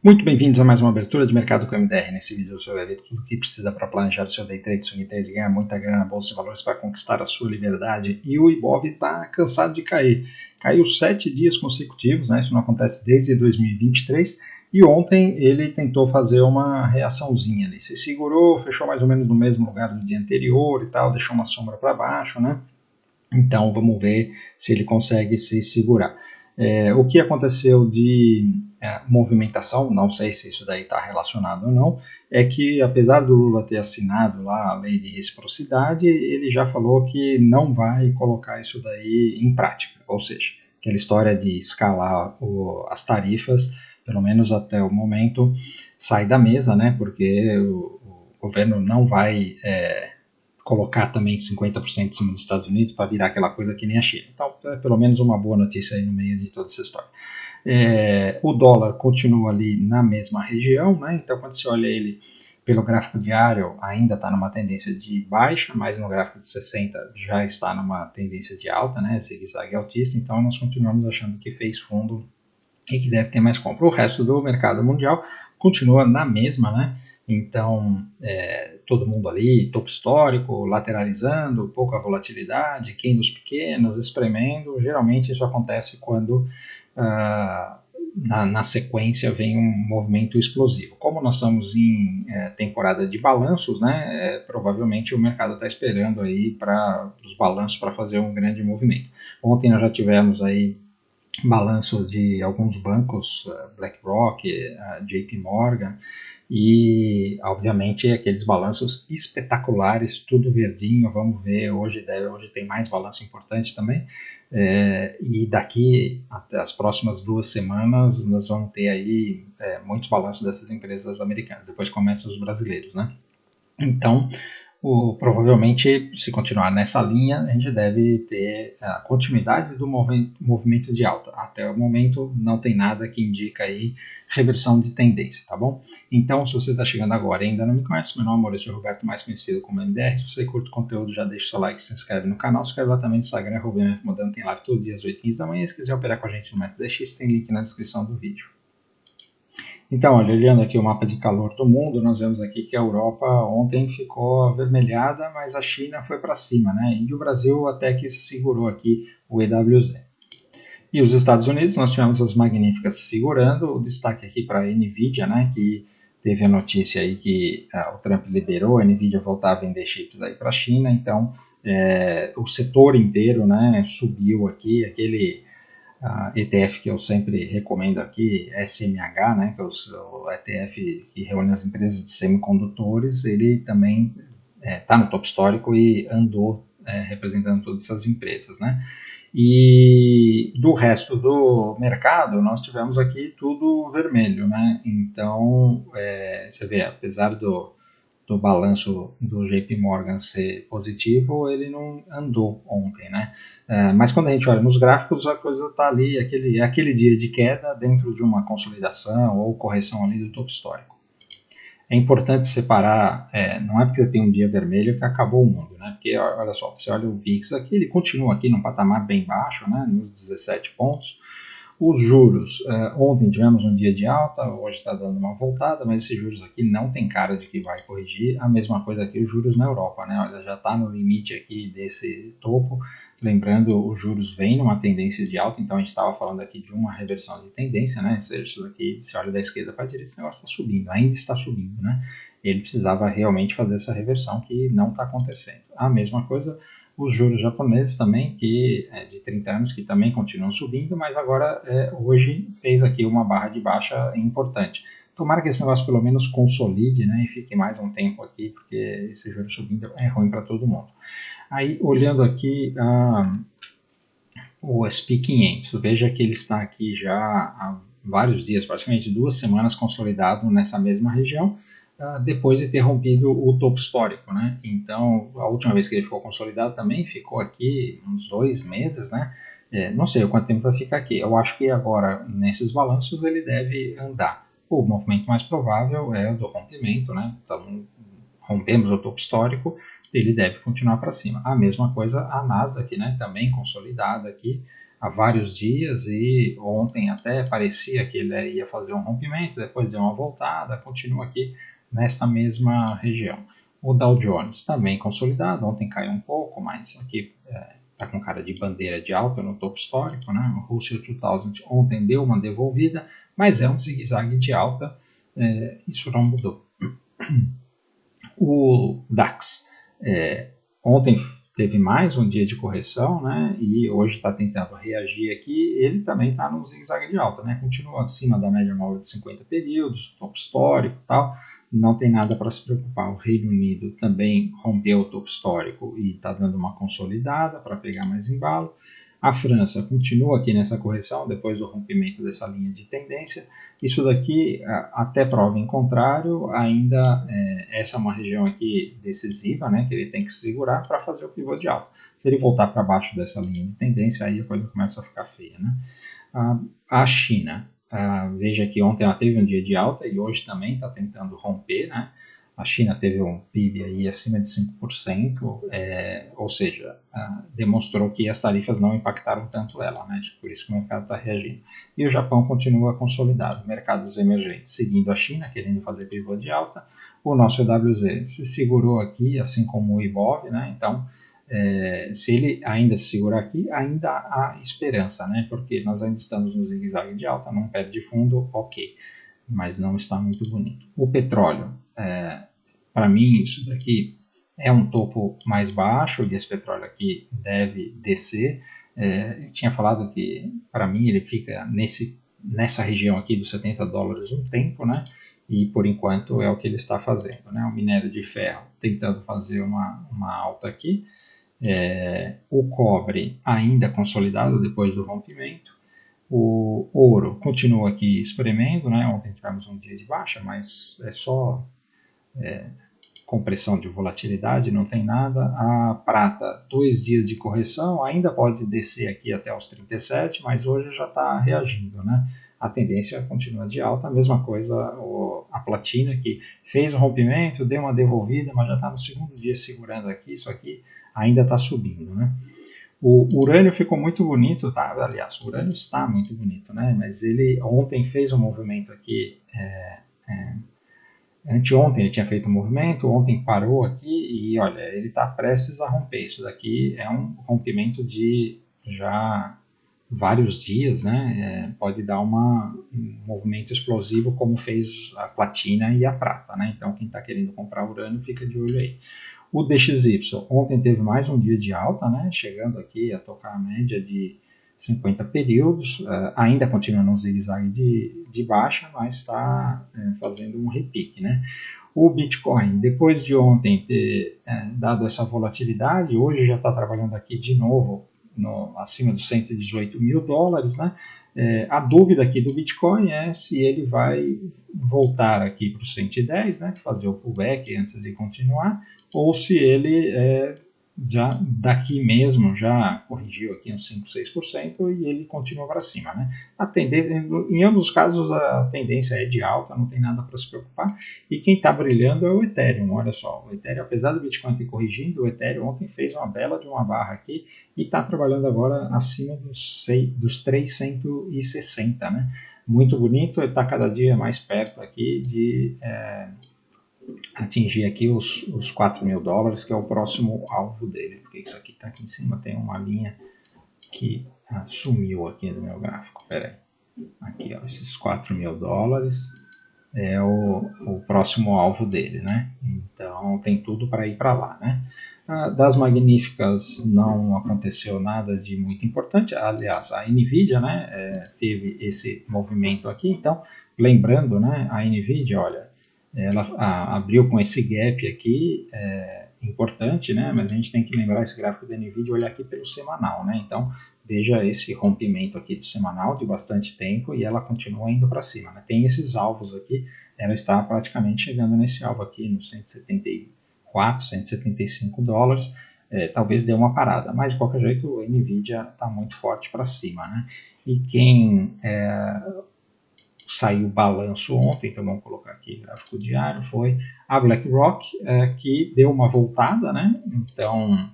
Muito bem-vindos a mais uma abertura de mercado com MDR. Nesse vídeo você vai ver tudo o que precisa para planejar o seu day trade, swing trade, ganhar muita grana na bolsa de valores para conquistar a sua liberdade. E o Ibov está cansado de cair. Caiu 7 dias consecutivos, né? Isso não acontece desde 2023. E ontem ele tentou fazer uma reaçãozinha ali. Se segurou, fechou mais ou menos no mesmo lugar do dia anterior e tal, deixou uma sombra para baixo, né? Então vamos ver se ele consegue se segurar. O que aconteceu de movimentação, não sei se isso daí está relacionado ou não, é que apesar do Lula ter assinado lá a lei de reciprocidade, ele já falou que não vai colocar isso daí em prática, ou seja, aquela história de escalar as tarifas, pelo menos até o momento, sai da mesa, né? Porque o governo não vai colocar também 50% em cima dos Estados Unidos para virar aquela coisa que nem a China. Então, é pelo menos uma boa notícia aí no meio de toda essa história. O dólar continua ali na mesma região, né? Então, quando você olha ele pelo gráfico diário, ainda está numa tendência de baixa, mas no gráfico de 60 já está numa tendência de alta, né? Zigue-zague altista, então nós continuamos achando que fez fundo e que deve ter mais compra. O resto do mercado mundial continua na mesma, né? Então, todo mundo ali, topo histórico, lateralizando, pouca volatilidade, candles pequenos, espremendo. Geralmente isso acontece quando na sequência vem um movimento explosivo. Como nós estamos em temporada de balanços, né, provavelmente o mercado está esperando aí para os balanços para fazer um grande movimento. Ontem nós já tivemos aí balanço de alguns bancos, BlackRock, JP Morgan, e obviamente aqueles balanços espetaculares, tudo verdinho. Vamos ver, hoje tem mais balanço importante também, e daqui até as próximas 2 semanas nós vamos ter aí muitos balanços dessas empresas americanas, depois começam os brasileiros, né? Então, provavelmente, se continuar nessa linha, a gente deve ter a continuidade do movimento de alta. Até o momento, não tem nada que indica aí reversão de tendência, tá bom? Então, se você está chegando agora e ainda não me conhece, meu nome é Maurício Roberto, mais conhecido como MDR. Se você curte o conteúdo, já deixa o seu like, se inscreve no canal, se inscreve lá também no Instagram, @mfmodano, tem live todo dia às 8h15 da manhã. Se quiser operar com a gente no método DX, tem link na descrição do vídeo. Então, olha, olhando aqui o mapa de calor do mundo, nós vemos aqui que a Europa ontem ficou avermelhada, mas a China foi para cima, né? E o Brasil até que se segurou aqui, o EWZ. E os Estados Unidos, nós tivemos as magníficas segurando. O destaque aqui para a NVIDIA, né? Que teve a notícia aí que o Trump liberou a NVIDIA voltar a vender chips aí para a China. Então, o setor inteiro, né, subiu aqui, aquele ETF que eu sempre recomendo aqui, SMH, né, que é o ETF que reúne as empresas de semicondutores. Ele também está no topo histórico e andou representando todas essas empresas, né? E do resto do mercado, nós tivemos aqui tudo vermelho, né? Então, você vê, apesar do balanço do JP Morgan ser positivo, ele não andou ontem, né? Mas quando a gente olha nos gráficos, a coisa está ali, aquele dia de queda dentro de uma consolidação ou correção ali do topo histórico. É importante separar, não é porque você tem um dia vermelho que acabou o mundo, né? Porque, olha só, você olha o VIX aqui, ele continua aqui num patamar bem baixo, né? Nos 17 pontos. Os juros, ontem tivemos um dia de alta, hoje está dando uma voltada, mas esses juros aqui não tem cara de que vai corrigir. A mesma coisa aqui os juros na Europa, né? Olha, já está no limite aqui desse topo. Lembrando, os juros vêm numa tendência de alta, então a gente estava falando aqui de uma reversão de tendência, né? Ou seja, isso daqui, se olha da esquerda para a direita, esse negócio está subindo, ainda está subindo, né? Ele precisava realmente fazer essa reversão que não está acontecendo. A mesma coisa os juros japoneses também, que de 30 anos, que também continuam subindo, mas agora hoje fez aqui uma barra de baixa importante. Tomara que esse negócio pelo menos consolide, né, e fique mais um tempo aqui, porque esse juro subindo é ruim para todo mundo. Aí, olhando aqui o SP 500, veja que ele está aqui já há vários dias, praticamente 2 semanas consolidado nessa mesma região, depois de ter rompido o topo histórico, né? Então, a última vez que ele ficou consolidado também ficou aqui uns 2 meses, né? Não sei o quanto tempo vai ficar aqui. Eu acho que agora, nesses balanços, ele deve andar. O movimento mais provável é o do rompimento, né? Então, rompemos o topo histórico, ele deve continuar para cima. A mesma coisa a Nasdaq, né? Também consolidada aqui há vários dias e ontem até parecia que ele ia fazer um rompimento, depois deu uma voltada, continua aqui nesta mesma região. O Dow Jones também consolidado, ontem caiu um pouco, mas aqui está com cara de bandeira de alta no topo histórico, né? O Russell 2000 ontem deu uma devolvida, mas é um zigue-zague de alta, isso não mudou. O DAX ontem teve mais um dia de correção, né? E hoje está tentando reagir aqui. Ele também está no zigue-zague de alta, né? Continua acima da média móvel de 50 períodos, topo histórico e tal. Não tem nada para se preocupar. O Reino Unido também rompeu o topo histórico e está dando uma consolidada para pegar mais embalo. A França continua aqui nessa correção depois do rompimento dessa linha de tendência. Isso daqui, até prova em contrário, ainda essa é uma região aqui decisiva, né, que ele tem que segurar para fazer o pivô de alta. Se ele voltar para baixo dessa linha de tendência, aí a coisa começa a ficar feia, né? A China, veja que ontem ela teve um dia de alta e hoje também está tentando romper, né? A China teve um PIB aí acima de 5%, ou seja, demonstrou que as tarifas não impactaram tanto ela, né? Por isso que o mercado está reagindo. E o Japão continua consolidado, mercados emergentes seguindo a China, querendo fazer pivô de alta. O nosso EWZ se segurou aqui, assim como o IBOV, né? Então, se ele ainda se segurar aqui, ainda há esperança, né? Porque nós ainda estamos no zigue-zague de alta, não perde fundo, ok, mas não está muito bonito. O petróleo, para mim, isso daqui é um topo mais baixo e esse petróleo aqui deve descer. Eu tinha falado que, para mim, ele fica nessa região aqui dos $70 um tempo, né? E, por enquanto, é o que ele está fazendo, né? O minério de ferro tentando fazer uma alta aqui. O cobre ainda consolidado depois do rompimento. O ouro continua aqui espremendo, né? Ontem tivemos um dia de baixa, mas é só compressão de volatilidade, não tem nada. A prata, 2 dias de correção, ainda pode descer aqui até os 37, mas hoje já está reagindo, né? A tendência continua de alta, a mesma coisa a platina, que fez um rompimento, deu uma devolvida, mas já está no segundo dia segurando aqui, isso aqui ainda está subindo, né? O urânio ficou muito bonito, tá? Aliás, o urânio está muito bonito, né? Mas ele ontem fez um movimento aqui, anteontem ele tinha feito um movimento, ontem parou aqui e olha, ele está prestes a romper. Isso daqui é um rompimento de já vários dias, né? Pode dar um movimento explosivo como fez a platina e a prata, né? Então quem está querendo comprar urânio fica de olho aí. O DXY ontem teve mais um dia de alta, né? Chegando aqui a tocar a média de 50 períodos, ainda continua no zigue-zague de baixa, mas está fazendo um repique, né? O Bitcoin, depois de ontem ter dado essa volatilidade, hoje já está trabalhando aqui de novo acima dos $118 mil, né? A dúvida aqui do Bitcoin é se ele vai voltar aqui para os 110, né? Fazer o pullback antes de continuar, ou se ele já daqui mesmo já corrigiu aqui uns 5, 6% e ele continua para cima, né? A tendência, em ambos os casos a tendência é de alta, não tem nada para se preocupar, e quem está brilhando é o Ethereum. Olha só, o Ethereum, apesar do Bitcoin ter corrigindo, o Ethereum ontem fez uma bela de uma barra aqui e está trabalhando agora acima dos 360, né? Muito bonito, ele está cada dia mais perto aqui de atingir aqui os $4 mil, que é o próximo alvo dele, porque isso aqui está aqui em cima, tem uma linha que sumiu aqui no meu gráfico, peraí, aqui ó, esses $4 mil é o próximo alvo dele, né? Então tem tudo para ir para lá, né? Das magníficas não aconteceu nada de muito importante, aliás, a Nvidia, né, teve esse movimento aqui, então, lembrando, né, a Nvidia, olha, ela abriu com esse gap aqui, importante, né? Mas a gente tem que lembrar esse gráfico da Nvidia e olhar aqui pelo semanal, né? Então, veja esse rompimento aqui do semanal de bastante tempo e ela continua indo para cima, né? Tem esses alvos aqui, ela está praticamente chegando nesse alvo aqui, nos 174, $175, talvez dê uma parada, mas de qualquer jeito a Nvidia está muito forte para cima, né? E quem saiu balanço ontem, então vamos colocar aqui gráfico diário, foi a BlackRock, que deu uma voltada, né? Então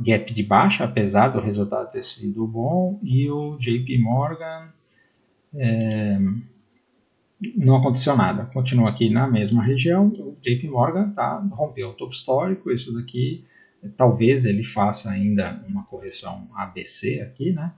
gap de baixa, apesar do resultado ter sido bom, e o JP Morgan não aconteceu nada, continua aqui na mesma região. O JP Morgan rompeu o topo histórico, isso daqui talvez ele faça ainda uma correção ABC aqui, né?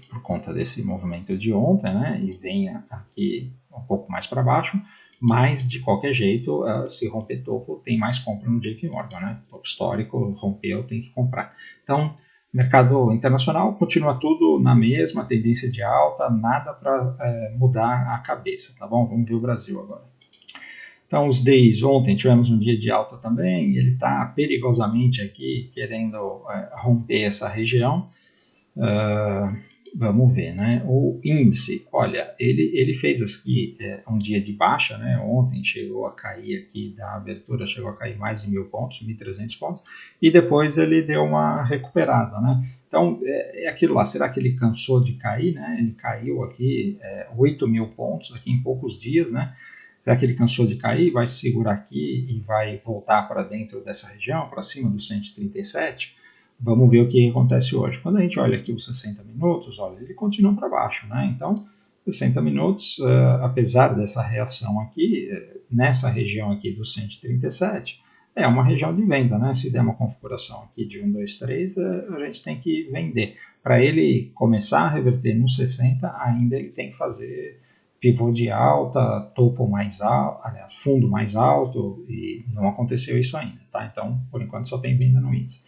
Por conta desse movimento de ontem, né? E venha aqui um pouco mais para baixo, mas de qualquer jeito, se romper topo, tem mais compra no JP Morgan, né? Topo histórico, rompeu, tem que comprar. Então, mercado internacional continua tudo na mesma tendência de alta, nada para mudar a cabeça, tá bom? Vamos ver o Brasil agora. Então, os DIs, ontem tivemos um dia de alta também, ele está perigosamente aqui querendo romper essa região. Vamos ver, né? O índice, olha, ele fez aqui um dia de baixa, né? Ontem chegou a cair aqui da abertura, chegou a cair mais de 1.000 pontos, 1.300 pontos, e depois ele deu uma recuperada, né? Então, é aquilo lá, será que ele cansou de cair, né? Ele caiu aqui 8.000 pontos aqui em poucos dias, né? Será que ele cansou de cair, vai se segurar aqui e vai voltar para dentro dessa região, para cima do 137? Vamos ver o que acontece hoje. Quando a gente olha aqui os 60 minutos, olha, ele continua para baixo, né? Então, 60 minutos, apesar dessa reação aqui, nessa região aqui do 137, é uma região de venda, né? Se der uma configuração aqui de 1, 2, 3, a gente tem que vender. Para ele começar a reverter no 60, ainda ele tem que fazer pivô de alta, topo mais alto, aliás, fundo mais alto, e não aconteceu isso ainda, tá? Então, por enquanto, só tem venda no índice.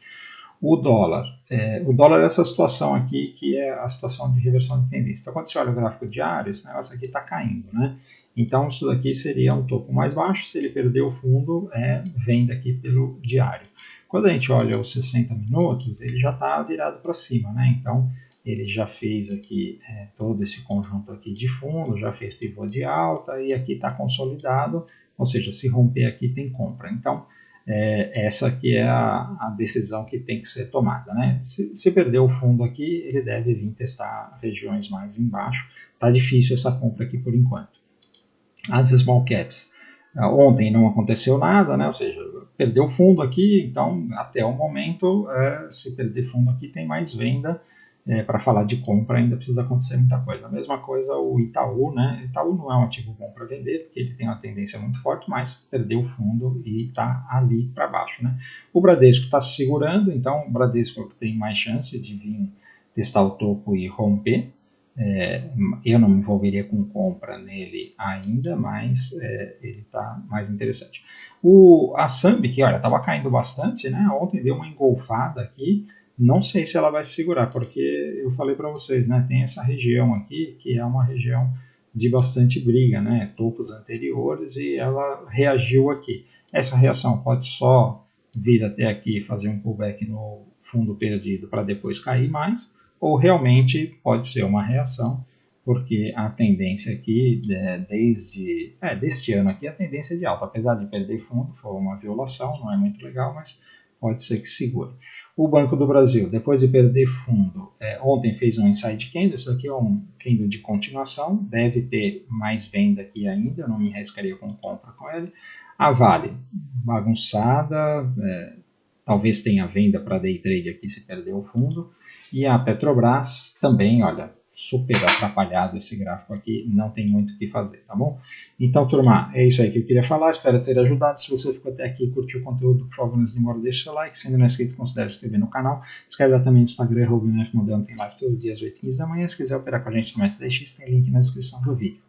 O dólar é essa situação aqui, que é a situação de reversão de tendência. Então, quando você olha o gráfico diário, esse negócio aqui está caindo, né? Então, isso daqui seria um topo mais baixo. Se ele perder o fundo, venda aqui pelo diário. Quando a gente olha os 60 minutos, ele já está virado para cima, né? Então, ele já fez aqui todo esse conjunto aqui de fundo, já fez pivô de alta e aqui está consolidado, ou seja, se romper aqui tem compra. Então, essa aqui é a decisão que tem que ser tomada, né? Se perder o fundo aqui, ele deve vir testar regiões mais embaixo. Tá difícil essa compra aqui por enquanto. As small caps, ontem não aconteceu nada, né? Ou seja, perdeu o fundo aqui, então até o momento, se perder fundo aqui tem mais venda. Para falar de compra ainda precisa acontecer muita coisa. A mesma coisa o Itaú, né? Itaú não é um ativo bom para vender, porque ele tem uma tendência muito forte, mas perdeu o fundo e está ali para baixo, né? O Bradesco está se segurando, então o Bradesco tem mais chance de vir testar o topo e romper. Eu não me envolveria com compra nele ainda, mas ele está mais interessante. A Sambi, que olha, estava caindo bastante, né? Ontem deu uma engolfada aqui. Não sei se ela vai se segurar, porque eu falei para vocês, né? Tem essa região aqui que é uma região de bastante briga, né? Topos anteriores e ela reagiu aqui. Essa reação pode só vir até aqui e fazer um pullback no fundo perdido para depois cair mais, ou realmente pode ser uma reação, porque a tendência aqui, deste ano aqui, a tendência é de alta. Apesar de perder fundo, foi uma violação, não é muito legal, mas pode ser que segure. O Banco do Brasil, depois de perder fundo, ontem fez um inside candle, isso aqui é um candle de continuação, deve ter mais venda aqui ainda, eu não me arriscaria com compra com ele. A Vale, bagunçada, talvez tenha venda para day trade aqui se perder o fundo. E a Petrobras também, olha, super atrapalhado esse gráfico aqui, não tem muito o que fazer, tá bom? Então, turma, é isso aí que eu queria falar, espero ter ajudado. Se você ficou até aqui e curtiu o conteúdo, por favor, não se demora, deixa o seu like. Se ainda não é inscrito, considere se inscrever no canal. Se inscreve lá também no Instagram, @MFModelo, tem live todo dia às 8h15 da manhã. Se quiser operar com a gente no método DX, tem link na descrição do vídeo.